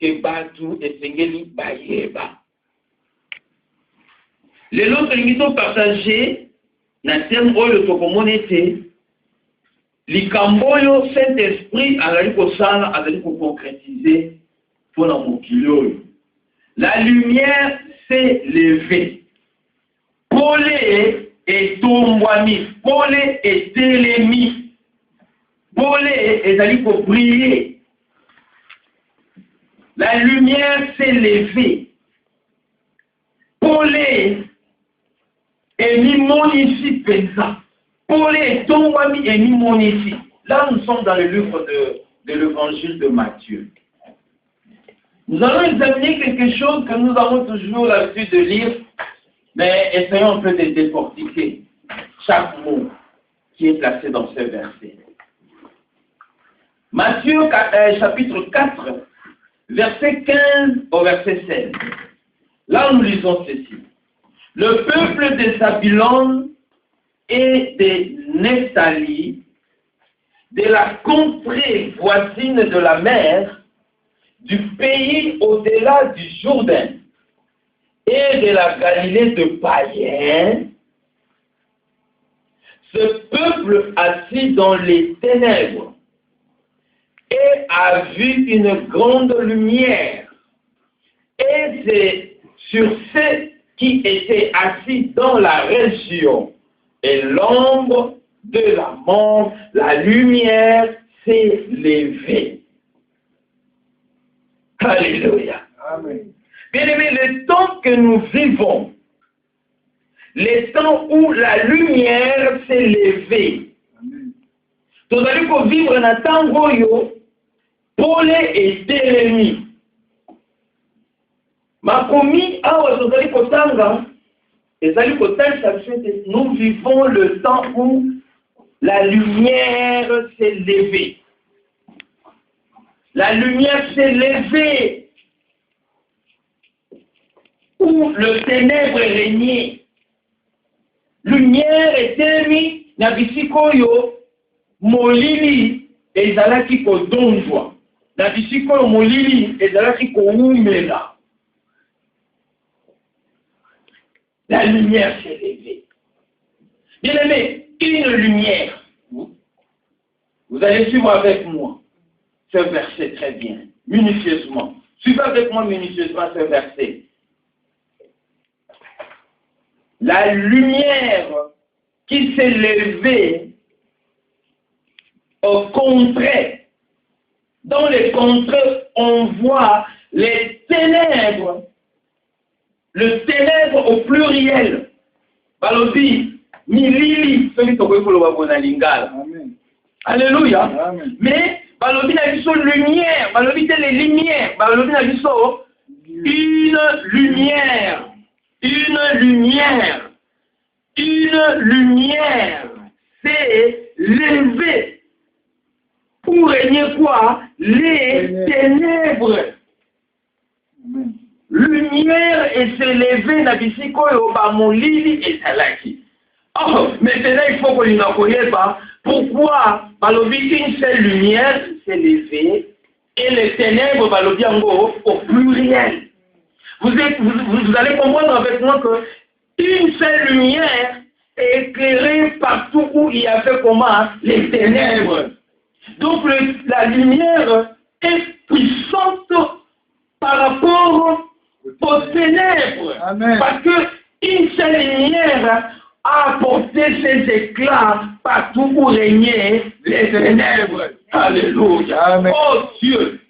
que Batu et Sengeli Bayeba. Les autres qui sont partagés, dans le terme où le Tokomonete, Likamboyo, Saint-Esprit, Azali Kosala, Azali concrétiser pour la mokilio. La lumière s'est levée. Polé et Tombwami, Polé et Télémi, Polé et Azali pour briller. La lumière s'est levée. Polé et Mimon ici Pensa. Polé et Tombwami et Mimon ici. Là, nous sommes dans le livre de l'évangile de Matthieu. Nous allons examiner quelque chose que nous avons toujours l'habitude de lire, mais essayons un peu de décortiquer chaque mot qui est placé dans ce verset. Matthieu chapitre 4, verset 15 au verset 16. Là, nous lisons ceci. Le peuple de Zabulon et de Nephtali, de la contrée voisine de la mer, du pays au-delà du Jourdain et de la Galilée de païens, ce peuple assis dans les ténèbres et a vu une grande lumière. Et c'est sur ceux qui étaient assis dans la région et l'ombre de la mort, la lumière s'est levée. Alléluia. Amen. Bien aimé, le temps que nous vivons, le temps où la lumière s'est levée, nous allons vivre dans un temps où Polé et Télémi. Ma commis, nous vivons le temps où la lumière s'est levée. La lumière s'est levée où le ténèbre régnait. Lumière était mise na bisikoyo molili ezalaki kodonjwa. Na bisikoyo molili ezalaki koumela. La lumière s'est levée. Bien aimé, une lumière. Vous allez suivre avec moi ce verset très bien, minutieusement. Suivez avec moi minutieusement ce verset. La lumière qui s'est levée au contraire. Dans les contrées, on voit les ténèbres. Le ténèbre au pluriel. Balobi, milili, celui qui est lingala. Alléluia. Amen. Mais balobi na biso lumière, balobi c'est les lumières, balobi na biso une lumière, une lumière, une lumière s'est levée pour régner quoi? Les ténèbres. Amen. Lumière et s'est levée na bisiko yoba molili et salaki. Oh, maintenant il faut qu'on ne connaisse pas pourquoi balobi une seule lumière s'est levée et les ténèbres balobi au pluriel. Vous allez comprendre avec moi que une seule lumière est éclairée partout où il y avait comment les ténèbres. Donc la lumière est puissante par rapport aux ténèbres. Amen. Parce que une seule lumière a apporté ses éclats partout où régnaient les ténèbres. Alléluia. Amen. Oh Dieu.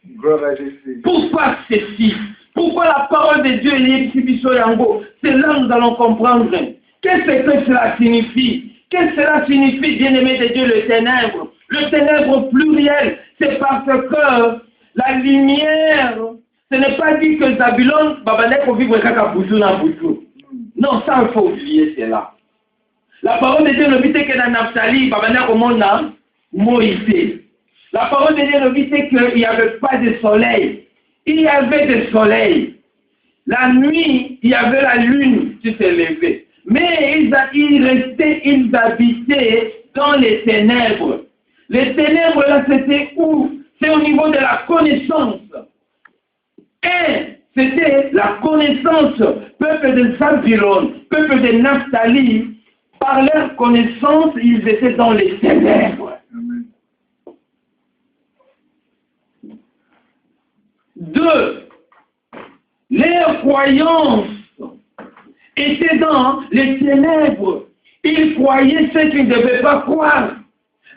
Pourquoi ceci? Pourquoi la parole de Dieu est exhibition yango? C'est là que nous allons comprendre. Qu'est-ce que cela signifie? Qu'est-ce que cela signifie, bien-aimé de Dieu, le ténèbre? Le ténèbre pluriel, c'est parce que la lumière, ce n'est pas dit que Zabulon, Babanek, pour vivre kaka boutou na boutou. Non, ça, il faut oublier cela. La parole de Dieu ne dit que dans Naphtali, Babanek, au monde, Moïse. La parole de Dieu ne dit qu'il n'y avait pas de soleil. Il y avait du soleil. La nuit, il y avait la lune qui s'est levée. Mais ils habitaient dans les ténèbres. Les ténèbres, là, c'était où? C'est au niveau de la connaissance. Et c'était la connaissance, peuple de Zabulon, peuple de Naphtali, par leur connaissance, ils étaient dans les ténèbres. Amen. 2. Leur croyance était dans les ténèbres. Ils croyaient ce qu'ils ne devaient pas croire.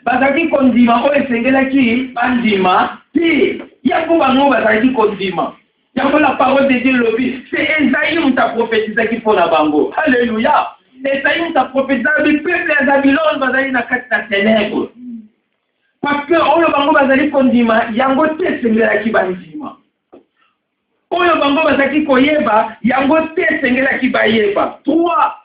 Bazaki kondima, o esengelaki, bandima, pire. Yako bango bazaki kondima. Yako la parole de Dieu le dit. C'est Esaïe qui t'a prophétisé qu'il faut la bango. Alléluia. Esaïe t'a prophétisé le peuple de Zabulon bazali na kati na ténèbres. Parce que oyo bango bazali kondima, yango te esengelaki bandima. Oyo bango bazaki koyeba, yango te esengelaki bayeba. 3.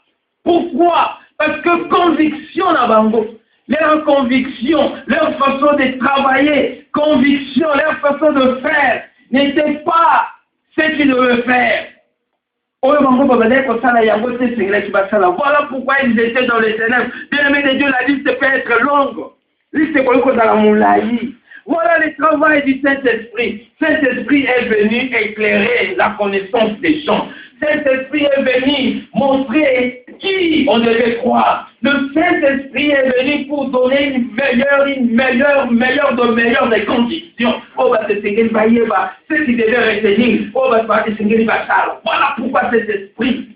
Pourquoi? Parce que conviction na bango. Leur conviction, leur façon de travailler, conviction, leur façon de faire n'était pas ce qu'ils devaient faire. Voilà pourquoi ils étaient dans les ténèbres. Bien-aimé de Dieu, la liste peut être longue. Voilà le travail du Saint-Esprit. Saint-Esprit est venu éclairer la connaissance des gens. Saint-Esprit est venu montrer qui on devait croire. Le Saint-Esprit est venu pour donner une meilleure des conditions. Voilà pourquoi cet esprit.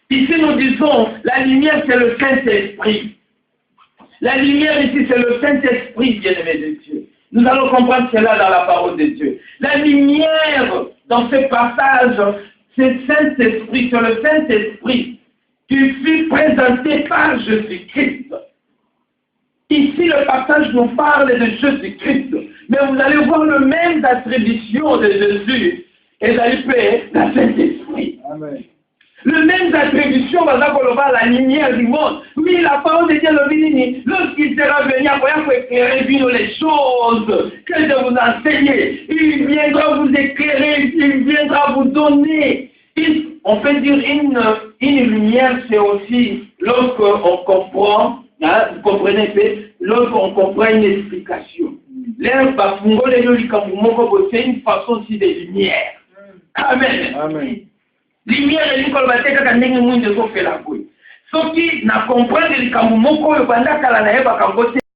Ici nous disons, la lumière c'est le Saint-Esprit. La lumière ici c'est le Saint-Esprit, bien-aimé de Dieu. Nous allons comprendre cela dans la parole de Dieu. La lumière dans ce passage, c'est Saint-Esprit, c'est le Saint-Esprit qui fut présenté par Jésus-Christ. Ici, le passage nous parle de Jésus-Christ, mais vous allez voir le même attribution de Jésus et d'aller la Saint-Esprit. Amen. Le même attribution va la lumière du monde. Oui, la parole de Dieu le dit, lorsqu'il sera venu, pour éclairer les choses que je vous enseigner, il viendra vous éclairer, il viendra vous donner. On peut dire une lumière, c'est aussi lorsqu'on comprend, hein, vous comprenez, lorsqu'on comprend une explication. C'est une façon aussi de lumière. Amen. Amen. Lumière et l'école va être quand même moins de ce que la bouille. Ce qui n'a compris les camous moko, le bandaka la naïba quand